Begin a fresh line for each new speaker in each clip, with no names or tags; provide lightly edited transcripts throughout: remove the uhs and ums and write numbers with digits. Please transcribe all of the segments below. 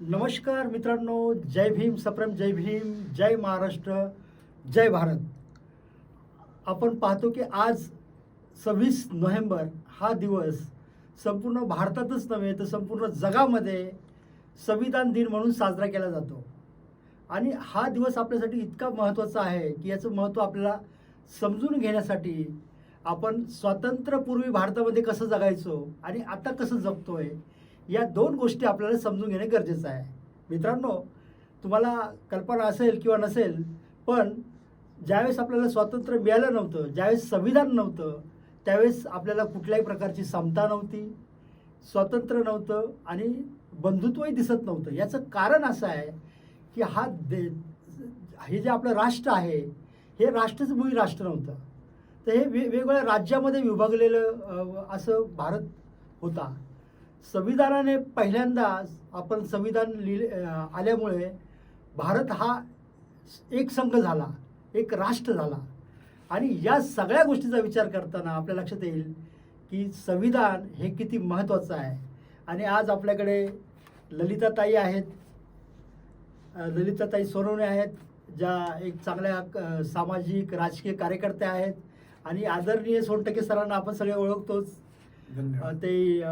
नमस्कार मित्रांनो, जय भीम, सप्रेम जय भीम, जय महाराष्ट्र, जय भारत. आपण पाहतो की आज 26 नोव्हेंबर हा दिवस संपूर्ण भारतातच नव्हे तर संपूर्ण जगामध्ये संविधान दिन म्हणून साजरा केला जातो. आणि हा दिवस आपल्यासाठी इतका महत्त्वाचा आहे की याचं महत्त्व आपल्याला समजून घेण्यासाठी आपण स्वातंत्र्यपूर्वी भारतामध्ये कसं जगायचो आणि आता कसं जगतोय या दोन गोष्टी आपल्याला समजून घेणे गरजेचं आहे. मित्रांनो, तुम्हाला कल्पना असेल किंवा नसेल, पण ज्यावेळेस आपल्याला स्वातंत्र्य मिळालं नव्हतं, ज्यावेळेस संविधान नव्हतं, त्यावेळेस आपल्याला कुठल्याही प्रकारची समता नव्हती, स्वातंत्र्य नव्हतं आणि बंधुत्वही दिसत नव्हतं. याचं कारण असं आहे की हे जे आपलं राष्ट्र आहे हे राष्ट्रच मुळी राष्ट्र नव्हतं. तर हे वेगवेगळ्या राज्यामध्ये विभागलेलं असं भारत होता. संविधानाने पहिल्यांदा आपण संविधान आल्यामुळे भारत हा एक संघ झाला, एक राष्ट्र झाला. आणि या सगळ्या गोष्टीचा विचार करताना आपल्या लक्षात येईल की संविधान हे किती महत्त्वाचं आहे. आणि आज आपल्याकडे ललिताताई आहेत, ललिताताई सोनवणे आहेत, ज्या एक चांगल्या सामाजिक राजकीय कार्यकर्त्या आहेत. आणि आदरणीय सोनटके सरांना आपण सगळे ओळखतोच. ते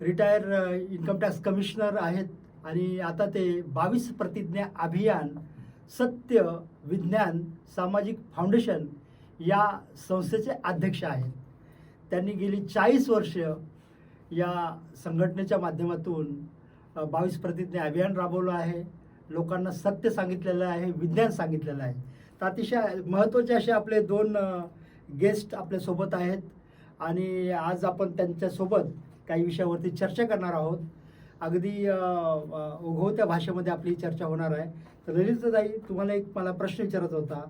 रिटायर इन्कम टॅक्स कमिशनर आहेत आणि आता ते 22 प्रतिज्ञा अभियान सत्य विज्ञान सामाजिक फाउंडेशन या संस्थेचे अध्यक्ष आहेत. त्यांनी गेली 40 वर्ष या संघटनेच्या माध्यमातून 22 प्रतिज्ञा अभियान राबवलं आहे. लोकांना सत्य सांगितलेलं आहे, विज्ञान सांगितलेलं आहे. तर अतिशय महत्त्वाचे असे आपले दोन गेस्ट आपल्यासोबत आहेत आणि आज आपण त्यांच्यासोबत काही विषयावरती चर्चा करणार आहोत. अगदी ओघवत्या भाषेमध्ये आपली चर्चा होणार आहे. तर ललिताताई, तुम्हाला एक मला प्रश्न विचारायचा होता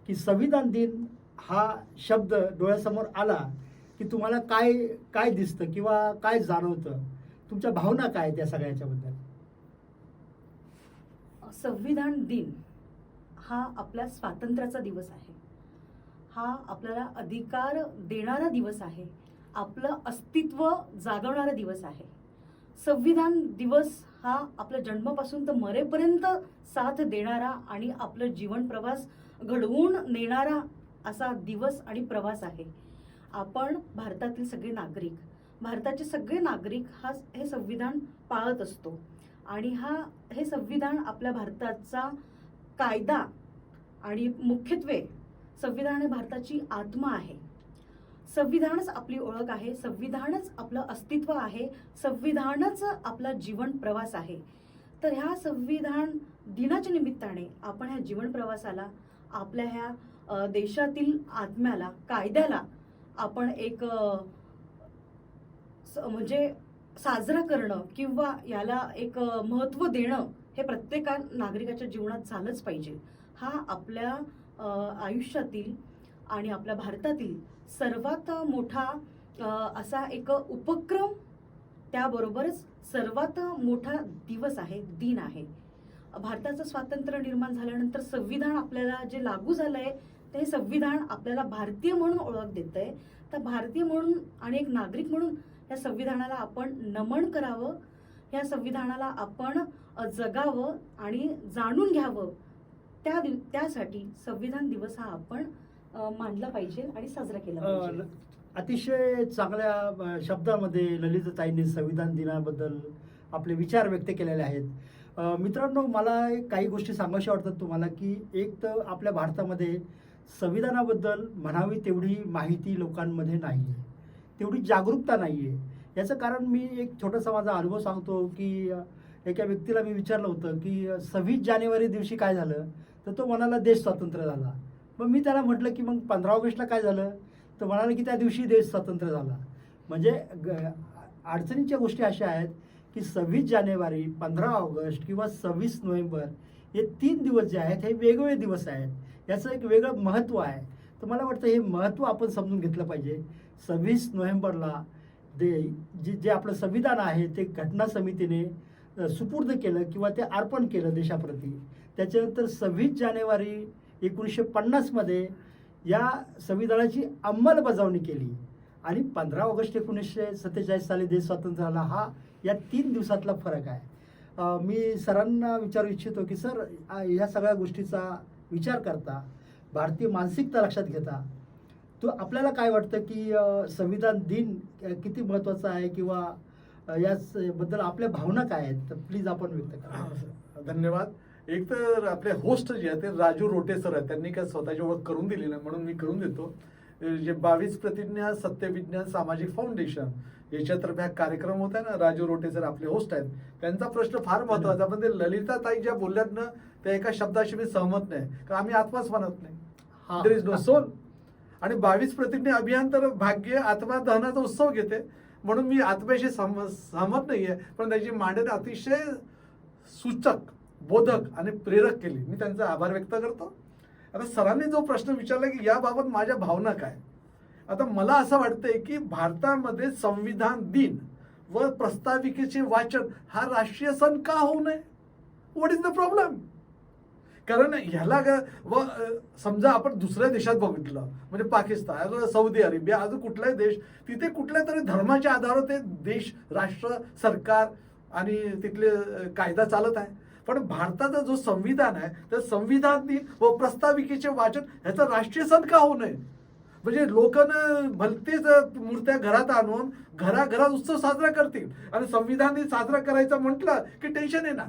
की संविधान दिन हा शब्द डोळ्यासमोर आला की तुम्हाला काय काय दिसतं किंवा काय जाणवतं, तुमच्या भावना काय त्या सगळ्याच्याबद्दल?
संविधान दिन हा आपल्या स्वातंत्र्याचा दिवस आहे. हा आपल्याला अधिकार देणारा दिवस आहे, आपलं अस्तित्व जागवणारा दिवस आहे. संविधान दिवस हा आपल्या जन्मापासून तर मरेपर्यंत साथ देणारा आणि आपलं जीवन प्रवास घडवून नेणारा असा दिवस आणि प्रवास आहे. आपण भारताचे सगळे नागरिक हे संविधान पाळत असतो. आणि हे संविधान आपल्या भारताचा कायदा आणि मुख्यत्वे संविधान हे भारताची आत्मा आहे. संविधानच आपली ओळख आहे, संविधानच आपलं अस्तित्व आहे, संविधानच आपला जीवन प्रवास आहे. तर ह्या संविधान दिनाच्या निमित्ताने आपण ह्या जीवन प्रवासाला, आपल्या ह्या देशातील आत्म्याला, कायद्याला आपण एक म्हणजे साजरा करणं किंवा याला एक महत्त्व देणं हे प्रत्येक नागरिकाच्या जीवनात झालंच पाहिजे. हा आपल्या आयुष्यातील आणि आपल्या भारतातील सर्वात मोठा असा एक उपक्रम, त्याबरोबरच सर्वात मोठा दिवस आहे, दिन आहे. भारताचं स्वातंत्र्य निर्माण झाल्यानंतर संविधान आपल्याला जे लागू झालंय ते संविधान आपल्याला भारतीय म्हणून ओळख देतंय. तर भारतीय म्हणून आणि एक नागरिक म्हणून या संविधानाला आपण नमन करावं, या संविधानाला आपण जगावं आणि जाणून घ्यावं. त्यासाठी संविधान दिवस हा आपण मानला पाहिजे आणि साजरा केला पाहिजे.
अतिशय चांगल्या शब्दामध्ये ललिताताईंनी संविधान दिनाबद्दल आपले विचार व्यक्त केलेले आहेत. मित्रांनो, मला काही गोष्टी सांगाव्याशा वाटतात तुम्हाला की एक तर आपल्या भारतामध्ये संविधानाबद्दल म्हणावी तेवढी माहिती लोकांमध्ये नाही आहे, तेवढी जागरूकता नाही आहे. याचं कारण मी एक छोटासा माझा अनुभव सांगतो की एका व्यक्तीला मी विचारलं होतं की 26 जानेवारी दिवशी काय झालं, तर तो म्हणाला देश स्वतंत्र झाला. मग मी त्याला म्हटलं की मग 15 ऑगस्टला काय झालं, तर म्हणाले की त्या दिवशी देश स्वतंत्र झाला. म्हणजे अडचणीच्या गोष्टी अशा आहेत की 26 जानेवारी, 15 ऑगस्ट किंवा 26 नोव्हेंबर हे 3 दिवस जे आहेत हे वेगवेगळे दिवस आहेत. याचं एक वेगळं महत्त्व आहे. तर मला वाटतं हे महत्त्व आपण समजून घेतलं पाहिजे. 26 नोव्हेंबरला जे आपलं संविधान आहे ते घटना समितीने सुपूर्द केलं किंवा ते अर्पण केलं देशाप्रती. त्याच्यानंतर 26 जानेवारी 1950 मध्ये या संविधानाची अंमलबजावणी केली आणि 15 ऑगस्ट 1947 साली देश स्वतंत्र झाला, हा या 3 दिवसातला फरक आहे. मी सरांना विचारू इच्छितो की सर, ह्या सगळ्या गोष्टीचा विचार करता, भारतीय मानसिकता लक्षात घेता, तो आपल्याला काय वाटतं की संविधान दिन किती महत्त्वाचा आहे, किंवा याबद्दल आपल्या भावना काय आहेत, तर प्लीज आपण व्यक्त करा.
धन्यवाद. एक तर आपले होस्ट जे आहेत ते राजू रोटे सर आहेत, त्यांनी काय स्वतःची ओळख करून दिली नाही म्हणून मी करून देतो. जे 22 प्रतिज्ञा सत्यविज्ञान सामाजिक फाउंडेशन याच्यातर्फे हा कार्यक्रम होता ना, राजू रोटे सर आपले होस्ट आहेत. त्यांचा प्रश्न फार महत्वाचा, पण ते ललिताताई ज्या बोलल्यात ना, त्या एका शब्दाशी मी सहमत नाही, कारण आम्ही आत्माच म्हणत नाही.
हा.
There is no soul. आणि 22 प्रतिज्ञा अभियान तर भाग्य आत्मा दहनाचा उत्सव घेते, म्हणून मी आत्म्याशी सहमत नाहीये, पण त्याची मांडणी अतिशय सूचक, बोधक आणि प्रेरक केली. मी त्यांचा आभार व्यक्त करतो. आता सरांनी जो प्रश्न विचारला की याबाबत माझ्या भावना काय, आता मला असं वाटतंय की भारतामध्ये संविधान दिन व प्रस्ताविकेचे वाचन हा राष्ट्रीय सण का होऊ नये? What is the problem? कारण ह्याला समजा आपण दुसऱ्या देशात बघितलं, म्हणजे पाकिस्तान, सौदी अरेबिया, अजून कुठलाही देश, तिथे कुठल्या तरी धर्माच्या आधारावर ते देश, राष्ट्र, सरकार आणि तिथले कायदा चालत आहे. पण भारताचा जो संविधान आहे, तर संविधान दिन व प्रस्ताविकेचे वाचन ह्याचा राष्ट्रीय सण का होऊ नये? म्हणजे लोकांना भलतेच मूर्त्या घरात आणून घराघरात उत्सव साजरा करतील, आणि संविधान दिन साजरा करायचा म्हटलं की टेन्शन येणार.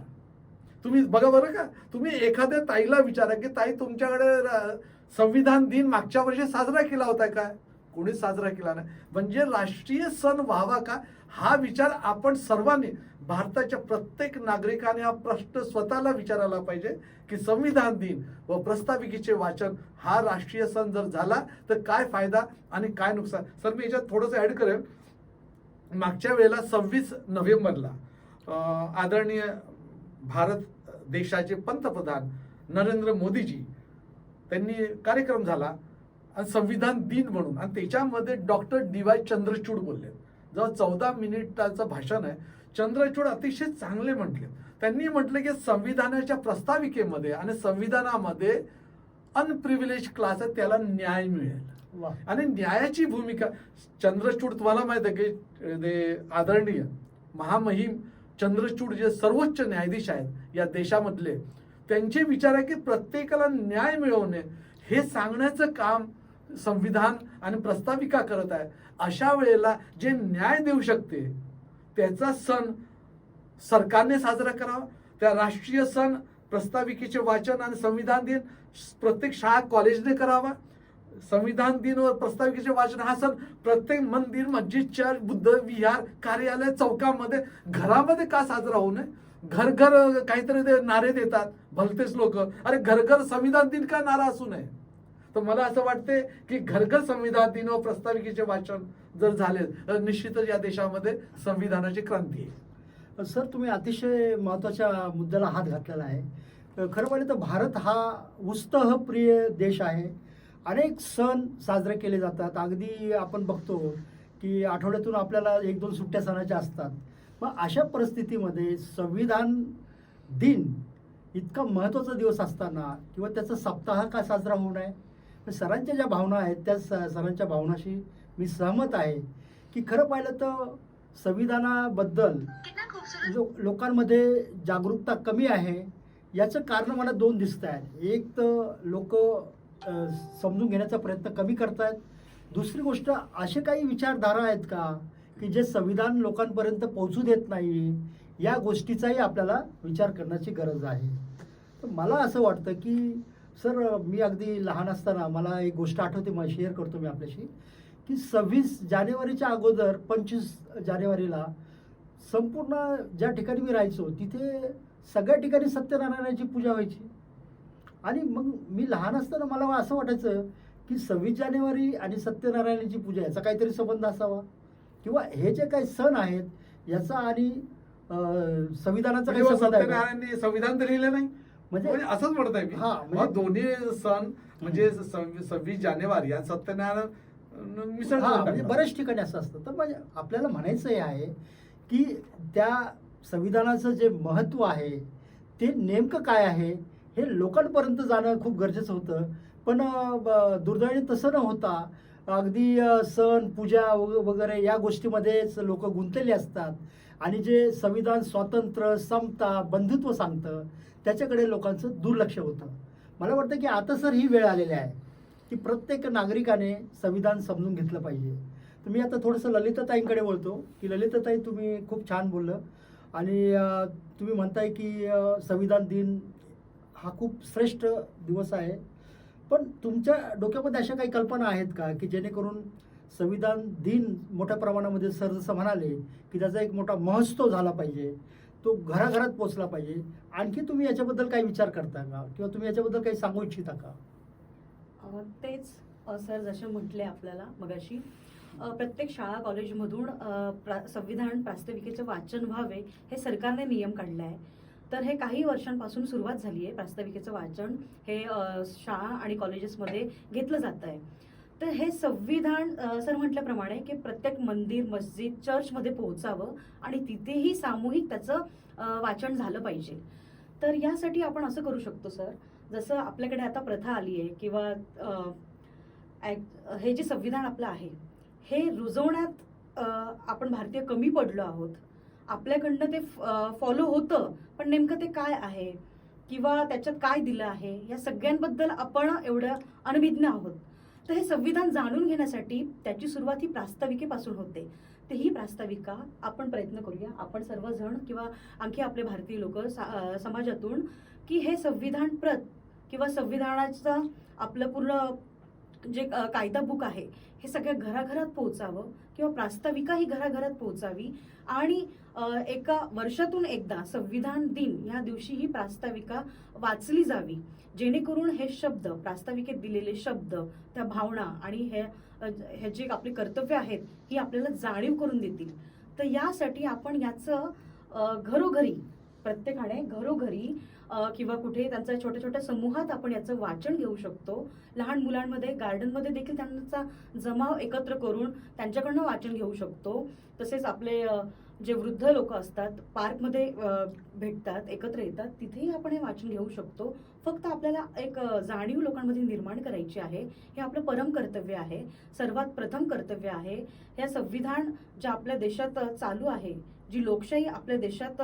तुम्ही बघा बरं का, तुम्ही एखाद्या ताईला विचारा की ताई, तुमच्याकडे संविधान दिन मागच्या वर्षी साजरा केला होता काय? कोणीच साजरा केला नाही. म्हणजे राष्ट्रीय सण व्हावा का, हा विचार आपण सर्वांनी, भारताच्या प्रत्येक नागरिकाने हा प्रश्न स्वतःला विचारायला पाहिजे की संविधान दिन व प्रस्ताविकेचे वाचन हा राष्ट्रीय सण जर झाला तर काय फायदा आणि काय नुकसान. सर, मी याच्यात थोडंसं ऍड करेन. मागच्या वेळेला 26 नोव्हेंबरला आदरणीय भारत देशाचे पंतप्रधान नरेंद्र मोदीजी त्यांनी कार्यक्रम झाला आणि संविधान दिन म्हणून, आणि त्याच्यामध्ये डॉक्टर DY चंद्रचूड बोलले. जेव्हा 14 मिनिटाचं भाषण आहे, चंद्रचूड अतिशय चांगले म्हटले. त्यांनी म्हटलं की संविधानाच्या प्रस्ताविकेमध्ये आणि संविधानामध्ये अनप्रिव्हिलेज क्लास आहे, त्याला न्याय मिळेल.
वा.
आणि न्यायाची भूमिका चंद्रचूड, तुम्हाला माहित आहे की ते आदरणीय महामहिम चंद्रचूड जे सर्वोच्च न्यायाधीश आहेत या देशामधले, त्यांचे विचार आहे की प्रत्येकाला न्याय मिळवणे हे सांगण्याचं काम संविधान आणि प्रस्ताविका करत आहे. अशा वेळेला जे न्याय देऊ शकते त्याचा सण सरकारने साजरा करावा. त्या राष्ट्रीय सण प्रस्ताविकेचे वाचन आणि संविधान दिन प्रत्येक शाळा कॉलेजने करावा. संविधान दिन व प्रस्ताविकेचे वाचन हा सण प्रत्येक मंदिर, मस्जिद, चर्च, बुद्ध विहार, कार्यालय, चौकामध्ये, घरामध्ये का साजरा होऊ नये? घर घर काहीतरी ते नारे देतात भलतेच लोक, अरे घर घर संविधान दिन का नारा असू नये? तर मला असं वाटते की घर घर संविधान दिन व प्रस्ताविकेचे वाचन जर झाले तर निश्चितच या देशामध्ये संविधानाची क्रांती आहे.
सर, तुम्ही अतिशय महत्त्वाच्या मुद्द्याला हात घातलेला आहे. खरं पाहिलं तर भारत हा उत्साहप्रिय देश आहे. अनेक सण साजरे केले जातात. अगदी आपण बघतो की आठवड्यातून आपल्याला 1-2 सुट्ट्या सणाच्या असतात. मग अशा परिस्थितीमध्ये संविधान दिन इतका महत्त्वाचा दिवस असताना किंवा त्याचा सप्ताह का साजरा होऊ नये? सरांच्या ज्या भावना आहेत त्या सरांच्या भावनाशी मी सहमत आहे की खरं पाहिलं तर संविधानाबद्दल लोकांमध्ये जागरूकता कमी आहे. याचं कारण मला 2 दिसत आहेत. एक तर लोक समजून घेण्याचा प्रयत्न कमी करतायत. दुसरी गोष्ट, असे काही विचारधारा आहेत का की जे संविधान लोकांपर्यंत पोहोचू देत नाही? या गोष्टीचाही आपल्याला विचार करण्याची गरज आहे. तर मला असं वाटतं की सर, मी अगदी लहान असताना मला एक गोष्ट आठवते, मला शेअर करतो मी आपल्याशी, की 26 जानेवारीच्या अगोदर 25 जानेवारीला संपूर्ण ज्या ठिकाणी मी राहायचो तिथे सगळ्या ठिकाणी सत्यनारायणाची पूजा व्हायची. आणि मग मी लहान असताना मला असं वाटायचं की 26 जानेवारी आणि सत्यनारायणाची पूजा याचा काहीतरी संबंध असावा, किंवा हे जे काही सण आहेत याचा आणि संविधानाचा काही संबंध आहे का?
सत्यनारायणने संविधान तर लिहिलं नाही, म्हणजे असंच म्हणताय मी.
हा, म्हणजे
दोन्ही सण म्हणजे 26 जानेवारी आणि सत्यनारायण मिसळ
म्हणजे बऱ्याच ठिकाणी असं असतं. तर म्हणजे आपल्याला म्हणायचं हे आहे की त्या संविधानाचं जे महत्त्व आहे ते नेमकं काय आहे हे लोकांपर्यंत जाणं खूप गरजेचं होतं. पण दुर्दैवाने तसं न होता अगदी सण पूजा वगैरे या गोष्टीमध्येच लोक गुंतलेली असतात आणि जे संविधान स्वातंत्र्य समता बंधुत्व सांगतं त्याच्याकडे लोकांचं दुर्लक्ष होतं. मला वाटतं की आता सर ही वेळ आलेली आहे की प्रत्येक नागरिकाने संविधान समजून घेतलं पाहिजे. तर मी आता थोडंसं ललिताताईंकडे बोलतो की ललिताताई, तुम्ही खूप छान बोललं आणि तुम्ही म्हणताय की संविधान दिन हा खूप श्रेष्ठ दिवस आहे, पण तुमच्या डोक्यामध्ये अशा काही कल्पना आहेत का की जेणेकरून संविधान दिन मोठ्या प्रमाणामध्ये सर जसं म्हणाले की त्याचा एक मोठा महोत्सव झाला पाहिजे, तो घराघरात पोचला पाहिजे. आणखी तुम्ही याच्याबद्दल काही विचार करता का किंवा तुम्ही याच्याबद्दल काही सांगू इच्छिता का?
तेच सर जसे म्हटले आपल्याला मगाशी, प्रत्येक शाळा कॉलेजमधून संविधान प्रास्ताविकेचं वाचन व्हावे हे सरकारने नियम काढले आहे. तर हे काही वर्षांपासून सुरुवात झाली आहे. प्रास्ताविकेचं वाचन हे शाळा आणि कॉलेजेसमध्ये घेतलं जात आहे. तर हे संविधान सर म्हटल्याप्रमाणे की प्रत्येक मंदिर मस्जिद चर्चमध्ये पोहोचावं आणि तिथेही सामूहिक त्याचं वाचन झालं पाहिजे. तर यासाठी आपण असं करू शकतो सर, जसं आपल्याकडे आता प्रथा आली आहे किंवा हे जे संविधान आपलं आहे हे रुजवण्यात आपण भारतीय कमी पडलो आहोत. आपल्याकडनं ते फॉलो होतं, पण नेमकं ते काय आहे किंवा त्याच्यात काय दिलं आहे या सगळ्यांबद्दल आपण एवढं अनभिज्ञ आहोत. तर हे संविधान जाणून घेण्यासाठी त्याची सुरुवात ही प्रास्ताविकेपासून होते. तर ही प्रास्ताविका आपण प्रयत्न करूया, आपण सर्वजण किंवा आणखी आपले भारतीय लोक समाजातून, की हे संविधान प्रत किंवा संविधानाचं आपलं पूर्ण जे कायदा बुक आहे हे सगळ्या घराघरात पोहोचावं किंवा प्रास्ताविका ही घराघरात पोहोचावी आणि एका वर्षातून एकदा संविधान दिन या दिवशी ही प्रास्ताविका वाचली जावी, जेणेकरून हे शब्द प्रास्ताविकेत दिलेले शब्द, त्या भावना आणि हे जे आपले कर्तव्य आहेत ही आपल्याला जाणीव करून देतील. तर यासाठी आपण याचं घरोघरी प्रत्येकाने घरोघरी किंवा कुठे त्यांच्या छोट्या छोट्या समूहात आपण याचं वाचन घेऊ शकतो. लहान मुलांमध्ये गार्डनमध्ये देखील त्यांचा जमाव एकत्र करून त्यांच्याकडनं वाचन घेऊ शकतो. तसेच आपले जे वृद्ध लोक असतात पार्कमध्ये भेटतात, एकत्र येतात, तिथेही आपण हे वाचन घेऊ शकतो. फक्त आपल्याला एक जाणीव लोकांमध्ये निर्माण करायची आहे. हे आपलं परम कर्तव्य आहे, सर्वात प्रथम कर्तव्य आहे. हे संविधान जे आपल्या देशात चालू आहे, जी लोकशाही आपल्या देशात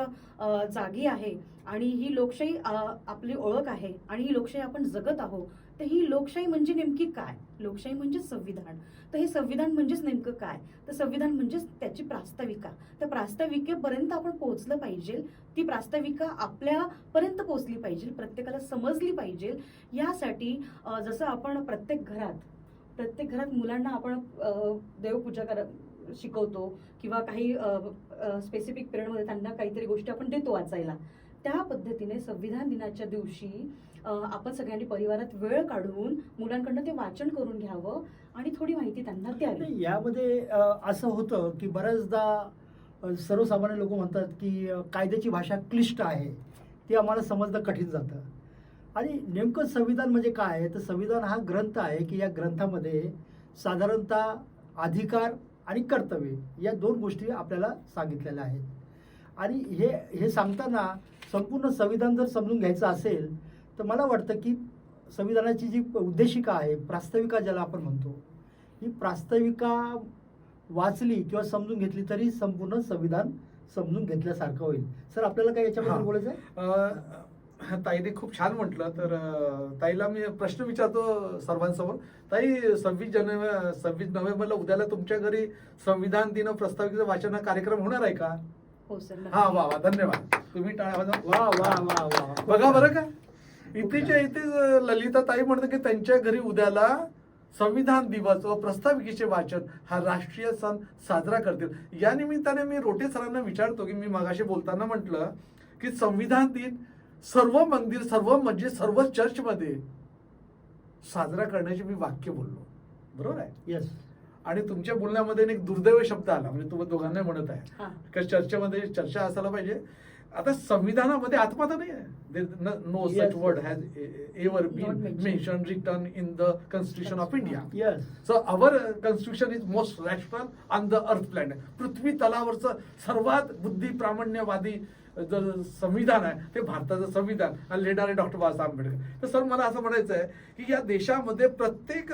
जागी आहे आणि ही लोकशाही आपली ओळख आहे आणि ही लोकशाही आपण जगत आहोत. तर ही लोकशाही म्हणजे नेमकी काय? लोकशाही म्हणजे संविधान. तर हे संविधान म्हणजेच नेमकं काय? तर संविधान म्हणजेच त्याची प्रास्ताविका. त्या प्रास्ताविकेपर्यंत आपण पोहोचलं पाहिजे, ती प्रास्ताविका आपल्यापर्यंत पोहोचली पाहिजे, प्रत्येकाला समजली पाहिजे. यासाठी जसं आपण प्रत्येक घरात मुलांना आपण देवपूजा शिकवतो किंवा काही स्पेसिफिक पिरियडमध्ये त्यांना काहीतरी गोष्टी आपण देतो वाचायला, त्या पद्धतीने संविधान दिनाच्या दिवशी आपण सगळ्यांनी परिवारात वेळ काढून मुलांकडनं ते वाचन करून घ्यावं आणि थोडी माहिती त्यांना द्यावी.
यामध्ये असं होतं की बऱ्याचदा सर्वसामान्य लोक म्हणतात की कायद्याची भाषा क्लिष्ट आहे, ती आम्हाला समजणं कठीण जातं. आणि नेमकं संविधान म्हणजे काय आहे? तर संविधान हा ग्रंथ आहे की या ग्रंथामध्ये साधारणतः अधिकार आणि कर्तव्य या दोन गोष्टी आपल्याला सांगितलेल्या आहेत. आणि हे सांगताना संपूर्ण संविधान जर समजून घ्यायचं असेल तर मला वाटतं की संविधानाची जी उद्देशिका आहे, प्रास्ताविका ज्याला आपण म्हणतो, ही प्रास्ताविका वाचली किंवा समजून घेतली तरी संपूर्ण संविधान समजून घेतल्यासारखं होईल. सर, आपल्याला काय याच्याबद्दल बोलायचं आहे?
ताईने खूप छान म्हटलं. तर ताईला मी प्रश्न विचारतो सर्वांसमोर. ताई, 26 नोव्हेंबरला उद्याला तुमच्या घरी संविधान दिन प्रस्ताविकेचं वाचन हा कार्यक्रम होणार आहे का?
हो सर.
हा, वा वा, धन्यवाद. तुम्ही टाळ्या वाजवा.
वा वा वा वा.
बघा बरं का, इथेच्या इथे ललिता ताई म्हणतात की त्यांच्या घरी उद्याला संविधान दिवस व प्रस्ताविकेचे वाचन हा राष्ट्रीय सण साजरा करतील. या निमित्ताने मी रोटे सरांना विचारतो की मी मगाशी बोलताना म्हटलं की संविधान दिन सर्व मंदिर, सर्व मस्जिद, सर्व चर्चमध्ये साजरा करण्याचे मी वाक्य बोललो, बरोबर आहे?
येस.
आणि तुमच्या बोलण्यामध्ये एक दुर्दैव शब्द आला, म्हणजे तुम्ही दोघांना म्हणत आहे की चर्चेमध्ये चर्चा असायला पाहिजे. आता संविधानामध्ये आत्मा तर नाही आहे. No such word has ever been mention written in the constitution of India.
Yes.
So our constitution is most rational on the earth planet. पृथ्वी तलावरचं सर्वात बुद्धी प्रामाण्यवादी जर संविधान आहे ते भारताचं संविधान आणि लिहिणारे डॉक्टर बाबासाहेब आंबेडकर. तर सर, मला असं म्हणायचं आहे की या देशामध्ये प्रत्येक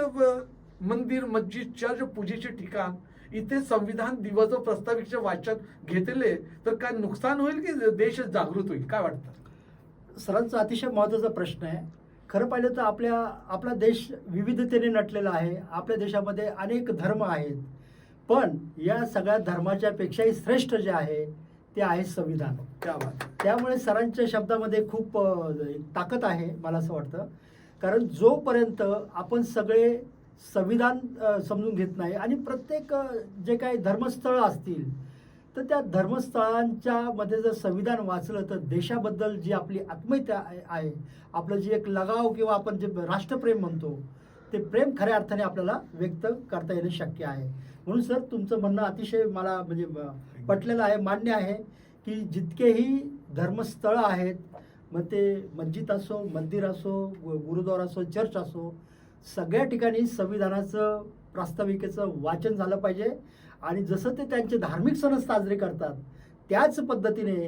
मंदिर, मस्जिद, चर्च, पूजेचे ठिकाण इथे संविधान दिवस व प्रस्ताविकेचे वाचन घेतले तर काय नुकसान होईल की देश जागृत होईल, काय वाटतं?
सरांचा अतिशय महत्त्वाचा प्रश्न आहे. खरं पाहिलं तर आपला देश विविधतेने नटलेला आहे. आपल्या देशामध्ये अनेक धर्म आहेत, पण या सगळ्या धर्माच्या पेक्षाही श्रेष्ठ जे आहे ते आहे संविधान.
क्या बात.
त्यामुळे सरांच्या शब्दामध्ये खूप एक ताकद आहे मला असं वाटतं. कारण जोपर्यंत आपण सगळे संविधान समजून घेत नाही आणि प्रत्येक जे काही धर्मस्थळं असतील तर त्या धर्मस्थळांच्या मध्ये जर संविधान वाचलं तर देशाबद्दल जी आपली आत्मीयता आहे, आपलं जे एक लगाव किंवा आपण जे राष्ट्रप्रेम म्हणतो ते प्रेम खऱ्या अर्थाने आपल्याला व्यक्त करता येणं शक्य आहे. म्हणून सर तुमचं म्हणणं अतिशय मला म्हणजे पटलेलं आहे, मान्य आहे की जितकेही धर्मस्थळं आहेत, मग ते मस्जिद असो, मंदिर असो, गुरुद्वारा असो, चर्च असो, सगळ्या ठिकाणी संविधानाचं प्रास्ताविकेचं वाचन झालं पाहिजे. आणि जसं ते त्यांचे धार्मिक सण साजरे करतात त्याच पद्धतीने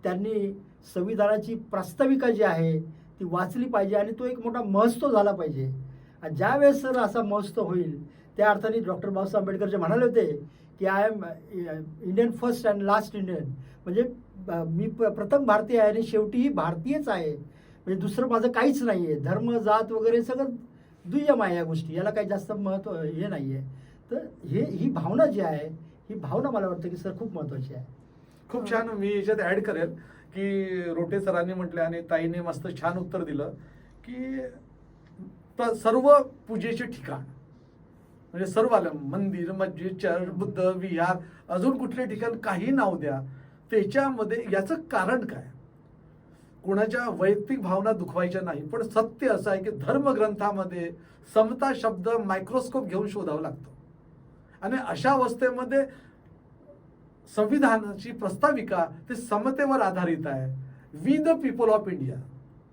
त्यांनी संविधानाची प्रास्ताविका जी आहे ती वाचली पाहिजे आणि तो एक मोठा महोत्सव झाला पाहिजे. आणि ज्या वेळेस सर असा महोत्सव होईल त्या अर्थाने डॉक्टर बाबासाहेब आंबेडकर जे म्हणाले होते की I am Indian first and last Indian, म्हणजे मी प्रथम भारतीय आहे आणि शेवटीही भारतीयच आहे, म्हणजे दुसरं माझं काहीच नाही आहे. धर्म, जात वगैरे सगळं दुय्यम आहे या गोष्टी, याला काही जास्त महत्त्व हे नाही आहे. तर ही भावना जी आहे ही भावना मला वाटतं की सर खूप महत्त्वाची आहे.
खूप छान. मी याच्यात ऍड करेल की रोटे सरांनी म्हटले आणि ताईने मस्त छान उत्तर दिलं की सर्व पूजेचे ठिकाण म्हणजे सर्व आलं, मंदिर, मस्जिद, चर्च, बुद्ध विहार, अजून कुठले ठिकाण काही नाव द्या, त्याच्यामध्ये याचं कारण काय? कोणाच्या वैयक्तिक भावना दुखवायच्या नाही, पण सत्य असं आहे की धर्मग्रंथामध्ये समता शब्द मायक्रोस्कोप घेऊन शोधावा लागतो. आणि अशा अवस्थेमध्ये संविधानाची प्रस्ताविका ते समतेवर आधारित आहे. We the people of India,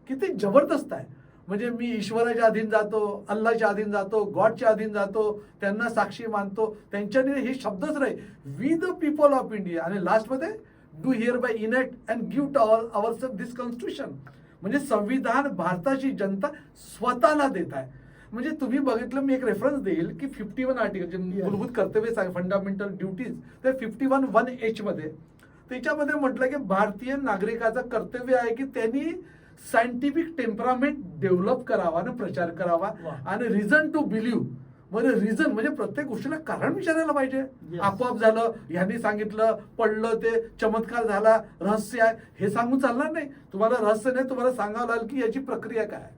किती जबरदस्त आहे. म्हणजे मी ईश्वराच्या अधीन जातो, अल्लाच्या अधीन जातो, गॉडच्या अधीन जातो, त्यांना साक्षी मानतो, त्यांच्याने हे शब्दच राहील, we the people of India. आणि लास्टमध्ये do hereby enact and give to all our this constitution, म्हणजे संविधान भारताची जनता स्वतःला देत आहे. म्हणजे तुम्ही बघितलं, मी एक रेफरन्स देईल की 51 आर्टिकल जे मूलभूत कर्तव्य सांग फंडामेंटल ड्युटीज, ते 51(1)H मध्ये त्याच्यामध्ये म्हटलं की भारतीय नागरिकाचं कर्तव्य आहे की त्यांनी सायंटिफिक टेम्परामेंट डेव्हलप करावा आणि प्रचार करावा. आणि रिझन टू बिलीव्ह, म्हणजे रिझन म्हणजे प्रत्येक गोष्टीला कारण विचारायला पाहिजे. आपोआप झालं, ह्यांनी सांगितलं, पडलं, ते चमत्कार झाला, रहस्य आहे हे सांगून चालणार नाही. तुम्हाला रहस्य नाही, तुम्हाला सांगावं लागेल की याची प्रक्रिया काय.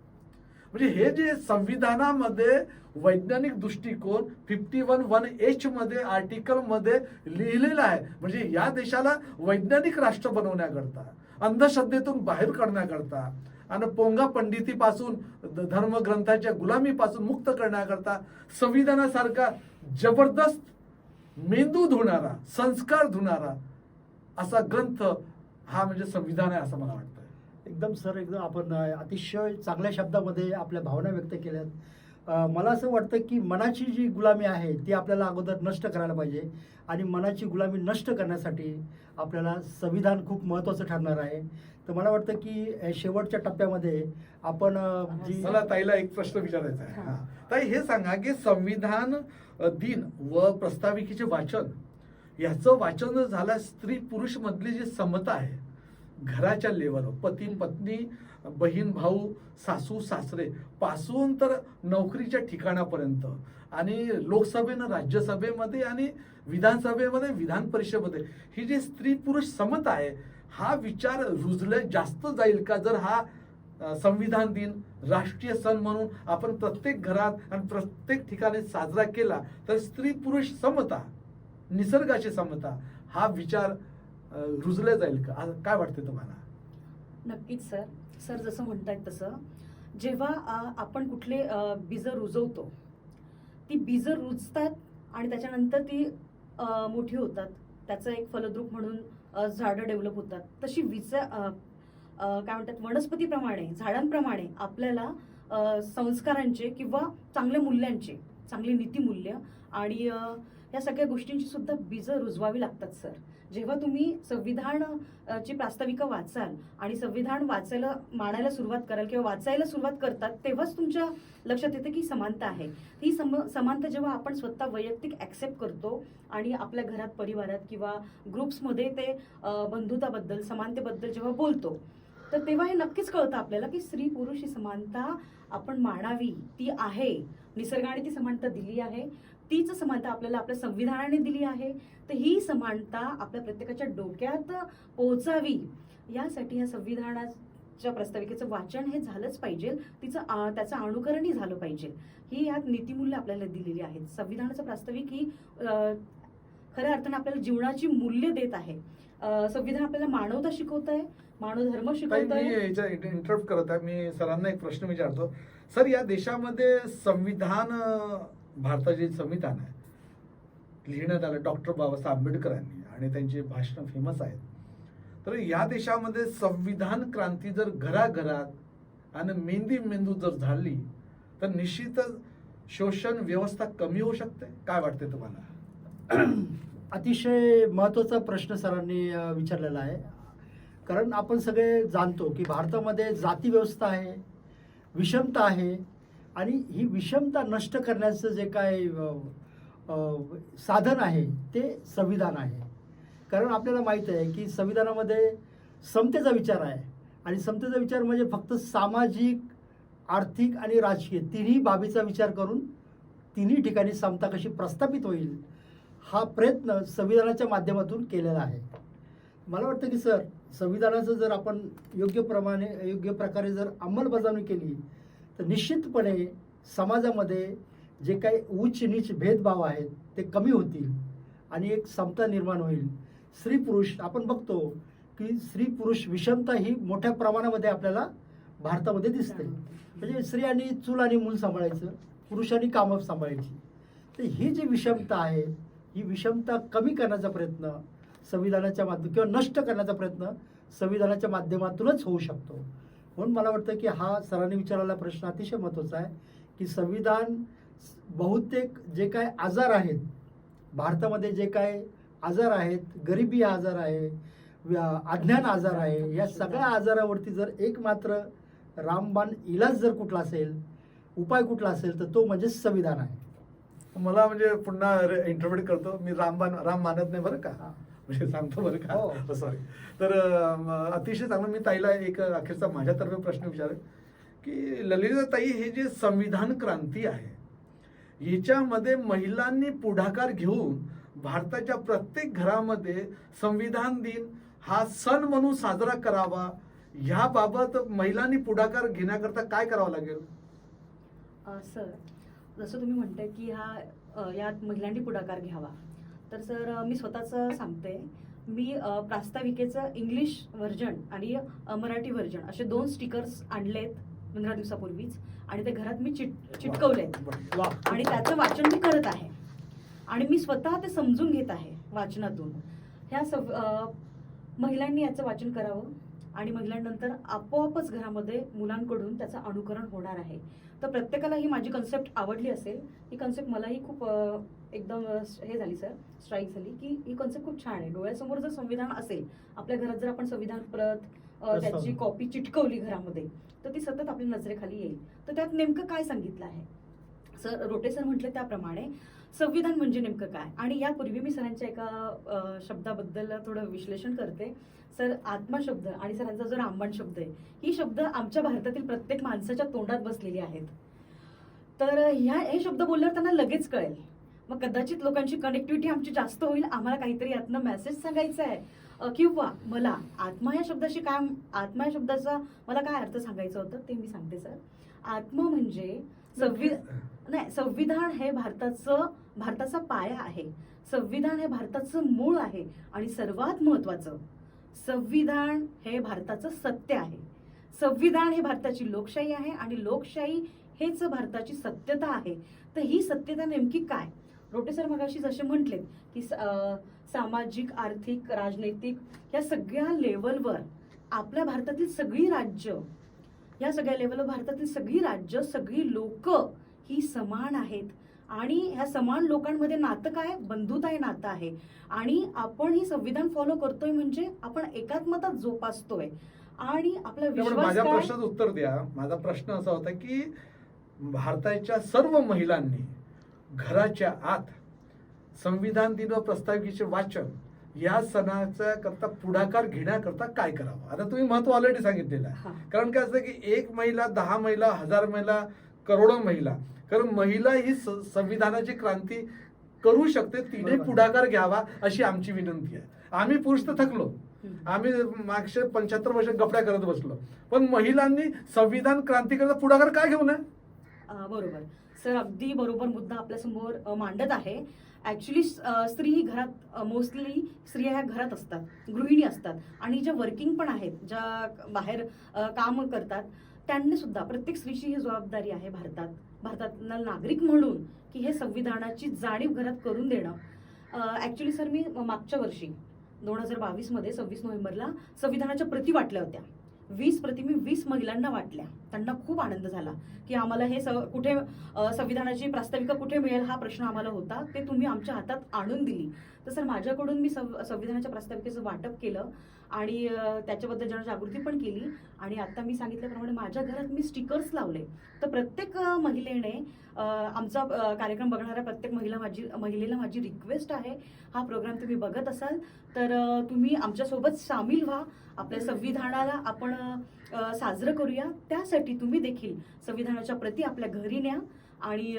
म्हणजे हे जे संविधानामध्ये वैज्ञानिक दृष्टिकोन 51(1)H मध्ये आर्टिकल मध्ये लिहिलेलं आहे, म्हणजे या देशाला वैज्ञानिक राष्ट्र बनवण्याकरता, अंधश्रद्धेतून बाहेर काढण्याकरता आणि पोंगा पंडितीपासून, धर्मग्रंथाच्या गुलामीपासून मुक्त करण्याकरता संविधानासारखा जबरदस्त मेंदू धुणारा, संस्कार धुणारा असा ग्रंथ हा म्हणजे संविधान आहे असं मला वाटतं.
एकदम सर, एकदम आपण अतिशय चांगल्या शब्दामध्ये आपल्या भावना व्यक्त केल्यात. मला असं वाटतं की मनाची जी गुलामी आहे ती आपल्याला अगोदर नष्ट करायला पाहिजे आणि मनाची गुलामी नष्ट करण्यासाठी आपल्याला संविधान खूप महत्त्वाचं ठरणार आहे. तर मला वाटतं की शेवटच्या टप्प्यामध्ये आपण जी
मला ताईला एक प्रश्न विचारायचा आहे. हा. ताई, हे सांगा की संविधान दिन व प्रस्ताविकेचे वाचन, याचं वाचन झालं स्त्री पुरुष मधली जी समता आहे घराच्या लेवलवर, पती पत्नी, बहीण भाऊ, सासू सासरे पासून तर नोकरीच्या ठिकाणापर्यंत आणि लोकसभेनं, राज्यसभेमध्ये आणि विधानसभेमध्ये, विधान परिषदेमध्ये ही जी स्त्री पुरुष समता आहे हा विचार रुजले जास्त जाईल का जर हा संविधान दिन राष्ट्रीय सण म्हणून आपण प्रत्येक घरात आणि प्रत्येक ठिकाणी साजरा केला तर स्त्री पुरुष समता, निसर्गाची समता हा विचार रुजले जाईल का? काय वाटते तुम्हाला?
नक्कीच सर. सर जसं म्हणतायत तसं जेव्हा आपण कुठले बीज रुजवतो, ती बीज रुजतात आणि त्याच्यानंतर ती मोठी होतात, त्याचं एक फलद्रूप म्हणून झाडं डेव्हलप होतात. तशी काय म्हणतात, वनस्पतीप्रमाणे, झाडांप्रमाणे आपल्याला संस्कारांचे किंवा चांगल्या मूल्यांचे, चांगली नीतिमूल्य आणि या सगळ्या गोष्टींची सुद्धा बीजं रुजवावी लागतात सर. जेव्हा तुम्ही संविधान ची प्रास्ताविका वाचाल आणि संविधान वाचायला मांडायला सुरुवात कराल किंवा वाचायला सुरुवात करतात, तेव्हाच तुमच्या लक्षात येते की समानता आहे. ही समानता जेव्हा आपण स्वतः वैयक्तिक ऍक्सेप्ट करतो आणि आपल्या घरात, परिवारात किंवा ग्रुप्समध्ये ते बंधुताबद्दल, समानतेबद्दल जेव्हा बोलतो, तर तेव्हा हे नक्कीच कळतं आपल्याला की स्त्री पुरुष ही समानता आपण मानावी, ती आहे. निसर्गाने ती समानता दिली आहे, तीच समानता आपल्याला आपल्या संविधानाने दिली आहे. तर ही समानता आपल्या प्रत्येकाच्या डोक्यात पोहोचावी, यासाठी या संविधानाच्या प्रस्ताविकेचं वाचन हे झालंच पाहिजे. त्याचं अनुकरणही झालं पाहिजे. ही यात नीतिमूल्य आपल्याला दिलेली आहेत. संविधानाचं प्रास्ताविक ही खऱ्या अर्थाने आपल्याला जीवनाची मूल्य देत आहे. संविधान आपल्याला मानवता शिकवत आहे, मानव धर्म शिकवत
मी
आहे.
इंटरप्ट करत आहे. मी सरांना एक प्रश्न विचारतो. सर, या देशामध्ये संविधान, भारताचे संविधान आहे, लिहिण्यात आलं डॉक्टर बाबासाहेब आंबेडकरांनी आणि त्यांची भाषणं फेमस आहेत. तर या देशामध्ये संविधान क्रांती जर घराघरात आणि मेंदू जर झाली तर निश्चितच शोषण व्यवस्था कमी होऊ शकते. काय वाटते तुम्हाला?
अतिशय महत्त्वाचा प्रश्न सरांनी विचारलेला आहे. कारण आपण सगळे जाणतो की भारतामध्ये जाती व्यवस्था आहे, विषमता आहे आणि ही विषमता नष्ट करण्याचं जे काय साधन आहे ते संविधान आहे. कारण आपल्याला माहीत आहे की संविधानामध्ये समतेचा विचार आहे आणि समतेचा विचार म्हणजे फक्त सामाजिक, आर्थिक आणि राजकीय तिन्ही बाबीचा विचार करून तिन्ही ठिकाणी समता कशी प्रस्थापित होईल हा प्रयत्न संविधानाच्या माध्यमातून केलेला आहे. मला वाटतं की सर, संविधानाचं जर आपण योग्य प्रकारे जर अंमलबजावणी केली तर निश्चितपणे समाजामध्ये जे काही उच्च नीच भेदभाव आहेत ते कमी होतील आणि एक समता निर्माण होईल. स्त्री पुरुष आपण बघतो की स्त्री पुरुष विषमता ही मोठ्या प्रमाणामध्ये आपल्याला भारतामध्ये दिसते. म्हणजे स्त्रियांनी चूल आणि मूल सांभाळायचं, पुरुषांनी कामं सांभाळायची. तर ही जी विषमता आहे ही विषमता कमी करण्याचा प्रयत्न संविधानाच्या किंवा नष्ट करण्याचा प्रयत्न संविधानाच्या माध्यमातूनच होऊ शकतो. म्हणून मला वाटतं की हा सरांनी विचारलेला प्रश्न अतिशय महत्त्वाचा आहे की संविधान बहुतेक जे काय आजार आहेत भारतामध्ये, जे काय आजार आहेत, गरिबी आजार आहे, अज्ञान आजार आहे, या सगळ्या आजारावरती जर एक मात्र रामबाण इलाज जर कुठला असेल, उपाय कुठला असेल तर तो म्हणजे संविधान आहे.
मला म्हणजे पुन्हा इंटरप्रेट करतो. मी राम मानत नाही बरं का, म्हणजे सांगतो बरं का, सॉरी. तर अतिशय चांगलं. मी ताईला एक अखेरचा माझ्यातर्फे प्रश्न विचारेल की ललिता ताई, हे जे संविधान क्रांती आहे याच्यामध्ये महिलांनी पुढाकार घेऊन भारताच्या प्रत्येक घरामध्ये संविधान दिन हा सण म्हणून साजरा करावा, ह्याबाबत महिलांनी पुढाकार घेण्याकरता काय करावं लागेल?
सर, जसं तुम्ही म्हणताय की यात महिलांनी पुढाकार घ्यावा, तर सर मी स्वतःचं सांगते. मी प्रास्ताविकेचं इंग्लिश व्हर्जन आणि मराठी व्हर्जन असे 2 स्टिकर्स आणलेत 15 दिवसापूर्वीच आणि ते घरात मी चिटकवलेत आणि त्याचं वाचन मी करत आहे आणि मी स्वतः ते समजून घेत आहे वाचनातून. महिलांनी याचं वाचन करावं आणि महिलांनंतर आपोआपच घरामध्ये मुलांकडून त्याचं अनुकरण होणार आहे. तर प्रत्येकाला ही माझी कन्सेप्ट आवडली असेल. ही कन्सेप्ट मलाही खूप एकदम हे झाली सर, स्ट्राईक झाली की ही कन्सेप्ट खूप छान आहे. डोळ्यासमोर जर संविधान असेल, आपल्या घरात जर आपण संविधान त्याची कॉपी चिटकवली घरामध्ये, तर ती सतत आपल्या नजरेखाली येईल. तर त्यात नेमकं काय सांगितलं आहे सर, रोटे सर म्हटले त्याप्रमाणे संविधान म्हणजे नेमकं काय. आणि यापूर्वी मी सरांच्या एका शब्दाबद्दल थोडं विश्लेषण करते. सर, आत्मा शब्द आणि सरांचा जो रामबाण शब्द आहे, ही शब्द आमच्या भारतातील प्रत्येक माणसाच्या तोंडात बसलेली आहेत. तर हे शब्द बोलल्यावर त्यांना लगेच कळेल. मग कदाचित लोकांची कनेक्टिव्हिटी आमची जास्त होईल. आम्हाला काहीतरी यातनं मेसेज सांगायचा आहे किंवा मला आत्मा या शब्दाचा मला काय अर्थ सांगायचं होतं ते मी सांगते सर. आत्मा म्हणजे संविधान हे भारताचा पाया आहे. संविधान हे भारताचं मूळ आहे आणि सर्वात महत्वाचं, संविधान हे भारताचं सत्य आहे. संविधान हे भारताची लोकशाही आहे आणि लोकशाही हेच भारताची सत्यता आहे. तर ही सत्यता नेमकी काय? रोटे सर मगाशी जसे म्हटले की सामाजिक, आर्थिक, राजनैतिक या सगळ्या लेवलवर आपल्या भारतातील सगळी राज्य, या सगळ्या लेवलवर भारतातील सगळी राज्य, सगळी लोक ही समान आहेत आणि ह्या समान लोकांमध्ये नातं काय, बंधुता हे नातं आहे. आणि आपण ही संविधान फॉलो करतोय म्हणजे आपण एकात्मता जोपासतोय. आणि आपला
त्यामुळे
विश्वास
माझ्या
काय,
प्रश्नाचं उत्तर द्या. माझा प्रश्न असा होता की भारताच्या सर्व महिलांनी घराच्या आत संविधान दिन व प्रस्ताविकेचे वाचन या सणाच्या करता पुढाकार घेण्याकरता काय करावं. आता तुम्ही महत्व ऑलरेडी सांगितलेलं आहे.
हा.
कारण काय असतं की 1 महिला, 10 महिला, 1000 महिला, करोडो महिला, कारण महिला ही संविधानाची क्रांती करू शकते, तिने
बरोबर.
पुढाकार घ्यावा अशी आमची विनंती आहे. आम्ही पुरुष तर थकलो, आम्ही मागचे 75 वर्ष गपड्या करत बसलो, पण महिलांनी संविधान क्रांती करता पुढाकार काय घेऊ नये.
बरोबर सर, अगदी बरोबर मुद्दा आपल्यासमोर मांडत आहे. ऍक्च्युली स्त्री ही घरात, मोस्टली स्त्रिया ह्या घरात असतात, गृहिणी असतात. आणि ज्या वर्किंग पण आहेत, ज्या बाहेर काम करतात, त्यांनी सुद्धा, प्रत्येक स्त्रीची ही जबाबदारी आहे भारतातला नागरिक म्हणून की हे संविधानाची जाणीव घरात करून देणं. ऍक्च्युली सर, मी मागच्या वर्षी 2022 मध्ये 26 नोव्हेंबरला संविधानाच्या प्रती वाटल्या होत्या. 20 प्रति मी 20 महिलांना वाटल्या. त्यांना खूप आनंद झाला की आम्हाला हे कुठे संविधानाची प्रास्ताविका कुठे मिळेल हा प्रश्न आम्हाला होता, ते तुम्ही आमच्या हातात आणून दिली. तर सर, माझ्याकडून मी संविधानाच्या प्रास्ताविकेचं वाटप केलं आणि त्याच्याबद्दल जनजागृती पण केली. आणि आता मी सांगितल्याप्रमाणे माझ्या घरात मी स्टिकर्स लावले. तर प्रत्येक महिलेने, आमचा कार्यक्रम बघणाऱ्या प्रत्येक महिलेला माझी रिक्वेस्ट आहे, हा प्रोग्राम तुम्ही बघत असाल तर तुम्ही आमच्यासोबत सामील व्हा. आपल्या संविधानाला आपण साजरं करूया. त्यासाठी तुम्ही देखील संविधानाच्या प्रती आपल्या घरी न्या आणि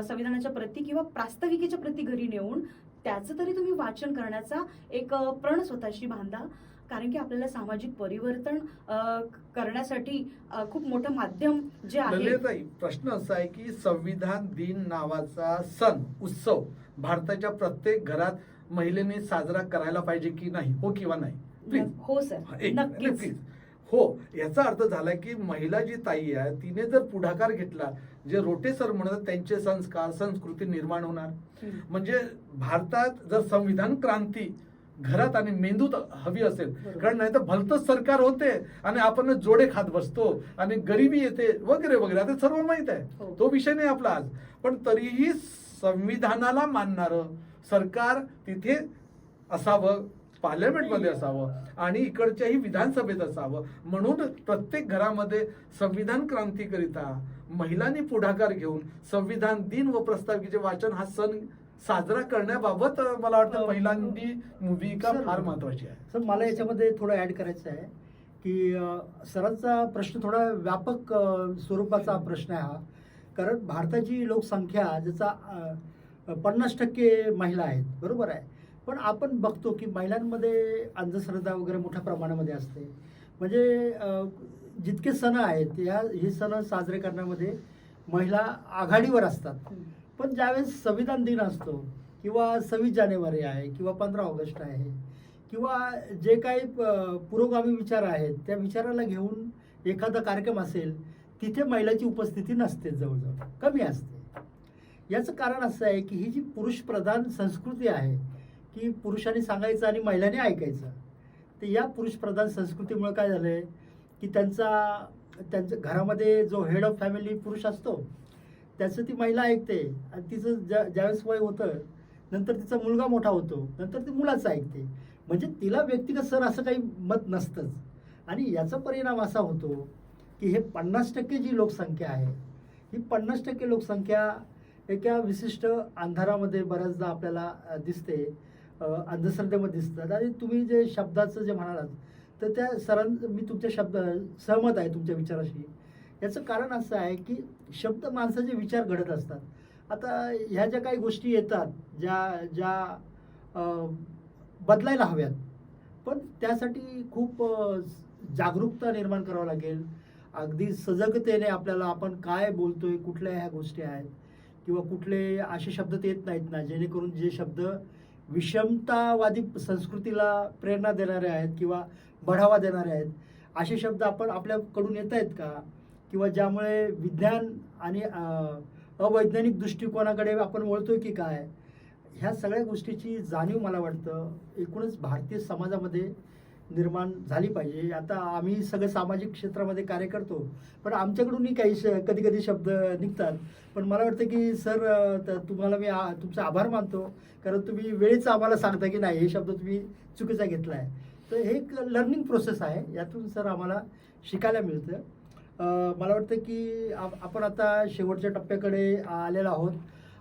संविधानाच्या प्रती किंवा प्रास्ताविकेच्या प्रती घरी नेऊन त्याचं तरी तुम्ही वाचन करण्याचा एक प्रण स्वतःशी बांधा. कारण की आपल्याला सामाजिक परिवर्तन करण्यासाठी खूप मोठं माध्यम जे आहे.
ललिताई, प्रश्न असा आहे की संविधान दिन नावाचा सण, उत्सव भारताच्या प्रत्येक घरात महिलेने साजरा करायला पाहिजे की नाही, हो किंवा नाही? प्लीज.
हो सर, नक्कीच.
प्लीज. हो, याचा अर्थ झाला की महिला जी ताई आहे तिने जर पुढाकार घेतला, जे रोटे सर म्हणतात त्यांचे संस्कार, संस्कृती निर्माण होणार. म्हणजे भारतात जर संविधान क्रांती घरात आणि मेंदूत हवी असेल, कारण नाही तर भलतंच सरकार होते आणि आपण जोडे खात बसतो आणि गरिबी येते वगैरे वगैरे, आता सर्व माहित आहे. तो विषय नाही आपला आज. पण तरीही संविधानाला मानणारं सरकार तिथे असावं, पार्लमेंटमध्ये असावं आणि इकडच्याही विधानसभेत असावं. म्हणून प्रत्येक घरामध्ये संविधान क्रांतीकरिता महिलांनी पुढाकार घेऊन संविधान दिन व प्रस्ताविकेचे वाचन हा सण साजरा करण्याबाबत मला वाटतं महिलांची भूमिका फार महत्वाची आहे.
सर, मला याच्यामध्ये थोडं ऍड करायचं आहे की सरांचा प्रश्न थोडा व्यापक स्वरूपाचा प्रश्न आहे हा. कारण भारताची लोकसंख्या ज्याचा 50% महिला आहेत, बरोबर आहे. पण आपण बघतो की महिलांमध्ये अंधश्रद्धा वगैरे मोठ्या प्रमाणामध्ये असते. म्हणजे जितके सण आहेत हे सण साजरे करण्यामध्ये महिला आघाडीवर असतात. पण ज्यावेळेस संविधान दिन असतो किंवा 26 जानेवारी आहे किंवा 15 ऑगस्ट आहे किंवा जे काही पुरोगामी विचार आहेत त्या विचाराला घेऊन एखादा कार्यक्रम असेल, तिथे महिलाची उपस्थिती नसते, जवळजवळ कमी असते. याचं कारण असं आहे की ही जी पुरुषप्रधान संस्कृती आहे की पुरुषांनी सांगायचं आणि महिलांनी ऐकायचं, तर या पुरुषप्रधान संस्कृतीमुळे काय झालं आहे की त्यांच्या घरामध्ये जो हेड ऑफ फॅमिली पुरुष असतो त्याचं ती महिला ऐकते आणि तिचं ज्यावेळेस वय होतं नंतर तिचा मुलगा मोठा होतो, नंतर ती मुलाचं ऐकते. म्हणजे तिला व्यक्तिगत सण असं काही मत नसतंच. आणि याचा परिणाम असा होतो की हे 50% जी लोकसंख्या आहे, ही 50% लोकसंख्या एका विशिष्ट अंधारामध्ये बऱ्याचदा आपल्याला दिसते, अंधश्रद्धेमध्ये दिसतात. आणि तुम्ही जे शब्दाचं जे म्हणालात तर त्या मी तुमच्या सहमत आहे तुमच्या विचाराशी. याचं कारण असं आहे की शब्द माणसाचे विचार घडत असतात. आता ह्या ज्या काही गोष्टी येतात ज्या बदलायला हव्यात, पण त्यासाठी खूप जागरूकता निर्माण करावं लागेल. अगदी सजगतेने आपल्याला आपण काय बोलतोय, कुठल्या ह्या गोष्टी आहेत किंवा कुठले असे शब्द येत नाहीत ना जेणेकरून जे शब्द विषमतावादी संस्कृतीला प्रेरणा देणारे आहेत किंवा बढावा देणारे आहेत, असे शब्द आपल्याकडून येत आहेत का, किंवा ज्यामुळे विज्ञान आणि अवैज्ञानिक दृष्टिकोनाकडे आपण वळतोय की काय. ह्या सगळ्या गोष्टीची जाणीव मला वाटतं एकूणच भारतीय समाजामध्ये निर्माण झाली पाहिजे. आता आम्ही सगळं सामाजिक क्षेत्रामध्ये कार्य करतो, पण आमच्याकडूनही काही कधी कधी शब्द निघतात. पण मला वाटतं की सर, तुम्हाला मी तुमचा आभार मानतो, कारण तुम्ही वेळेच आम्हाला सांगता की नाही हे शब्द तुम्ही चुकीचा घेतला आहे. तर हे एक लर्निंग प्रोसेस आहे, यातून सर आम्हाला शिकायला मिळतं. मला वाटतं की आपण आता शेवटच्या टप्प्याकडे आलेलो आहोत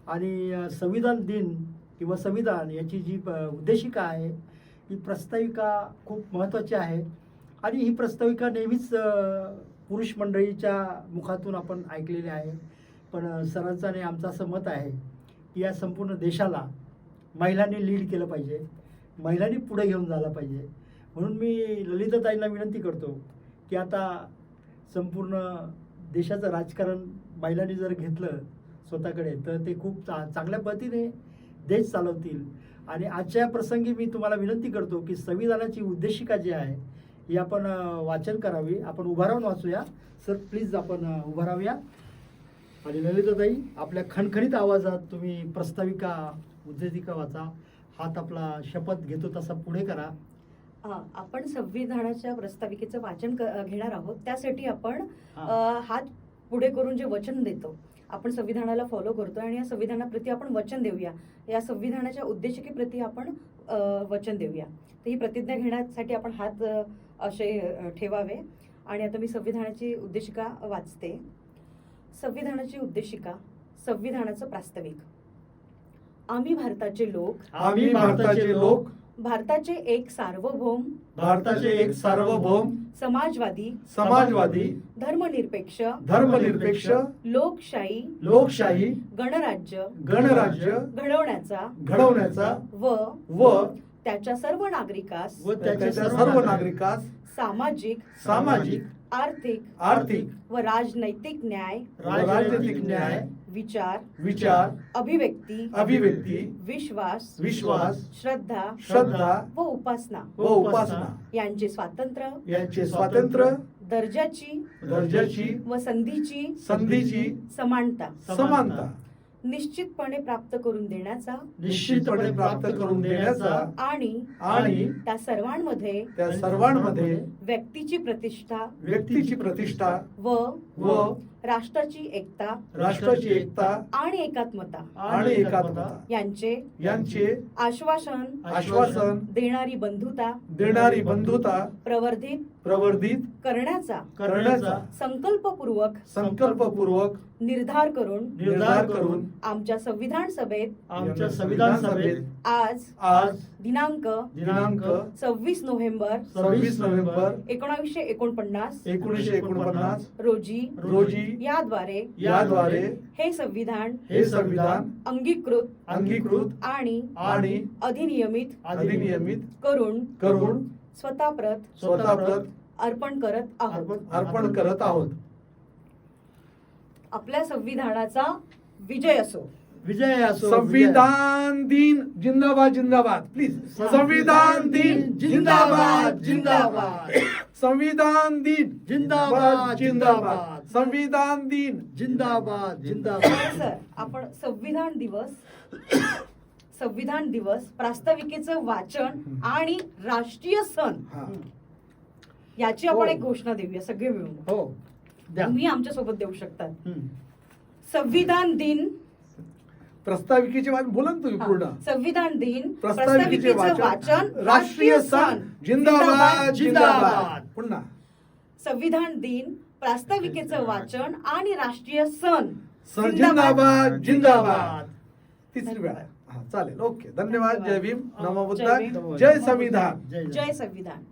आणि संविधान दिन किंवा संविधान याची जी उद्देशिका आहे, ही प्रस्ताविका खूप महत्त्वाची आहे. आणि ही प्रस्ताविका नेहमीच पुरुष मंडळीच्या मुखातून आपण ऐकलेली आहे. पण सरांचं आणि आमचं असं मत आहे की या संपूर्ण देशाला महिलांनी लीड केलं पाहिजे, महिलांनी पुढे घेऊन जायला पाहिजे. म्हणून मी ललिताताईंना विनंती करतो की आता संपूर्ण देशाचं राजकारण महिलांनी जर घेतलं स्वतःकडे तर ते खूप चांगल्या पद्धतीने देश चालवतील. आणि आजच्या प्रसंगी मी तुम्हाला विनंती करतो की संविधानाची उद्देशिका जी आहे ही आपण वाचन करावी. आपण उभा राहून वाचूया. सर प्लीज आपण उभा राहूया. आणि ललिताताई, आपल्या खणखणीत आवाजात तुम्ही प्रस्ताविका उद्देशिका वाचा. हात आपला शपथ घेतो तसा पुढे करा.
आपण संविधानाच्या प्रस्ताविकेचं वाचन घेणार आहोत. त्यासाठी आपण हात पुढे करून जे वचन देतो, आपण संविधानाला फॉलो करतो आणि या संविधानाप्रती आपण वचन देऊया. या संविधानाच्या उद्देशिकेप्रती आपण वचन देऊया. तर ही प्रतिज्ञा घेण्यासाठी आपण हात असे ठेवावे. आणि आता मी संविधानाची उद्देशिका वाचते. संविधानाची उद्देशिका. संविधानाचं प्रास्ताविक. आम्ही भारताचे लोक,
आम्ही भारताचे लोक,
भारताचे एक सार्वभौम,
भारताचे एक सार्वभौम,
समाजवादी,
समाजवादी,
धर्मनिरपेक्ष,
धर्मनिरपेक्ष,
लोकशाही,
लोकशाही,
गणराज्य
गणराज्य
घडवण्याचा
व
त्याच्या सर्व नागरिकास
त्याच्या सर्व नागरिकास सामाजिक, आर्थिक
व राजनैतिक न्याय, विचार,
अभिव्यक्ती,
विश्वास, श्रद्धा व उपासना यांचे स्वातंत्र्य, दर्जाची व संधीची समानता निश्चितपणे प्राप्त करून देण्याचा आणि त्या सर्वांमध्ये व्यक्तीची प्रतिष्ठा व राष्ट्राची एकता आणि एकात्मता यांचे आश्वासन देणारी बंधुता प्रवर्धित करण्याचा संकल्पपूर्वक निर्धार करून आमच्या संविधान सभेत आज दिनांक 26 नोव्हेंबर 1949 रोजी याद्वारे हे संविधान अंगीकृत आणि अधिनियमित करून स्वतःप्रत अर्पण करत आहोत. आपल्या संविधानाचा विजय असो.
संविधान दिन जिंदाबाद जिंदाबाद. प्लीज संविधान दिन जिंदाबाद जिंदाबाद. संविधान दिन जिंदाबाद जिंदाबाद. संविधान दिन
जिंदाबाद जिंदाबाद.
सर, आपण संविधान दिवस प्रास्ताविकेचं वाचन आणि राष्ट्रीय सण याची आपण एक घोषणा देऊया सगळे मिळून.
हो,
तुम्ही आमच्या सोबत देऊ शकतात. संविधान दिन
प्रस्ताविकेचे वाचन बोला ना तुम्ही पूर्ण.
संविधान दिन
प्रस्ताविकेचे वाचन राष्ट्रीय सण जिंदाबाद जिंदाबाद. पुन्हा
संविधान दिन प्रास्ताविकेचं वाचन आणि राष्ट्रीय सण
जिंदाबाद जिंदाबाद. तिसरी वेळा. चालेल. ओके, धन्यवाद. जय भीम, नमो बुद्धाय, जय संविधान.
जय संविधान.